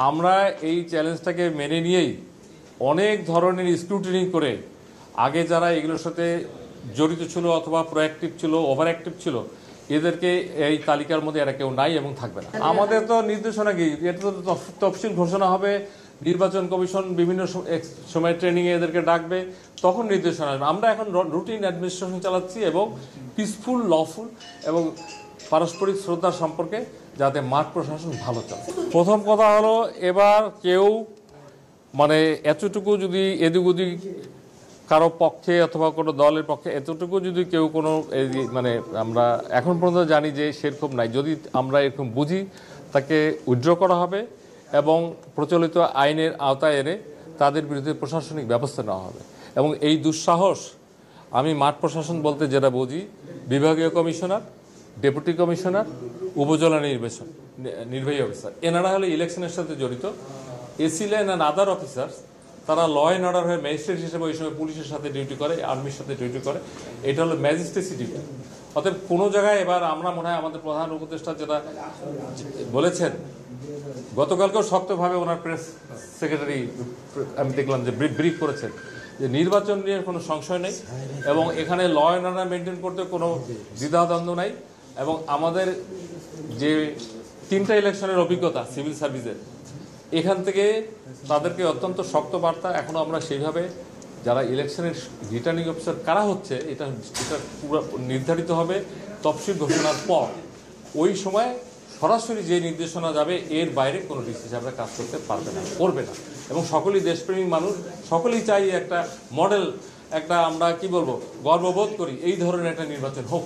আমরা এই চ্যালেঞ্জটাকে মেনে নিয়েই অনেক ধরনের স্ক্রুটিনি করে আগে যারা এগুলোর সাথে জড়িত ছিল অথবা প্রোঅ্যাক্টিভ ছিল, ওভার অ্যাক্টিভ ছিল, এদেরকে এই তালিকার মধ্যে এরা কেউ নাই এবং থাকবে না। আমাদের তো নির্দেশনা কি, এটা তো তফসিল ঘোষণা হবে, নির্বাচন কমিশন বিভিন্ন সময় ট্রেনিংয়ে এদেরকে ডাকবে, তখন নির্দেশনা আসবে। আমরা এখন রুটিন অ্যাডমিনিস্ট্রেশন চালাচ্ছি এবং পিসফুল, লফুল এবং পারস্পরিক শ্রদ্ধার সম্পর্কে যাতে মাঠ প্রশাসন ভালো চলে। প্রথম কথা হলো, এবার কেউ মানে এতটুকু যদি এদিক ওদিক কারো পক্ষে অথবা কোনো দলের পক্ষে এতটুকু যদি কেউ কোনো মানে আমরা এখন পর্যন্ত জানি যে সেরকম নাই, যদি আমরা এরকম বুঝি তাকে উইথড্র করা হবে এবং প্রচলিত আইনের আওতায় এনে তাদের বিরুদ্ধে প্রশাসনিক ব্যবস্থা নেওয়া হবে। এবং এই দুঃসাহস আমি মাঠ প্রশাসন বলতে যেটা বুঝি, বিভাগীয় কমিশনার, ডেপুটি কমিশনার, উপজেলা নির্বাহী অফিসার, এনারা হলে ইলেকশনের সাথে জড়িত। AC line and other officers, তারা ল অ্যান্ড অর্ডার হয়ে ম্যাজিস্ট্রেট হিসেবে ওই সময় পুলিশের সাথে ডিউটি করে, আর্মির সাথে ডিউটি করে। এটা হলো ম্যাজিস্ট্রেসি ডিউটি। অতএব কোনো জায়গায় এবার আমরা মনে হয় আমাদের প্রধান উপদেষ্টা যেটা বলেছেন, গতকালকেও শক্তভাবে ওনার প্রেস সেক্রেটারি আমি দেখলাম যে ব্রিফ করেছেন যে নির্বাচন নিয়ে কোনো সংশয় নেই এবং এখানে ল অ্যান্ড অর্ডার মেনটেন করতে কোনো দ্বিধাদ্বন্দ্ব নাই। এবং আমাদের যে 3টা ইলেকশনের অভিজ্ঞতা সিভিল সার্ভিসের, এখান থেকে তাদেরকে অত্যন্ত শক্ত বার্তা। এখনও আমরা সেইভাবে যারা ইলেকশনের রিটার্নিং অফিসার কারা হচ্ছে এটা পুরো নির্ধারিত হবে তফসিল ঘোষণার পর। ওই সময় সরাসরি যে নির্দেশনা যাবে এর বাইরে কোনো ডিসি সাহেবরা কাজ করতে পারবে না, করবে না। এবং সকলেই দেশপ্রেমিক মানুষ, সকলেই চাই একটা মডেল, একটা আমরা কি বলবো গর্ববোধ করি এই ধরনের একটা নির্বাচন হোক।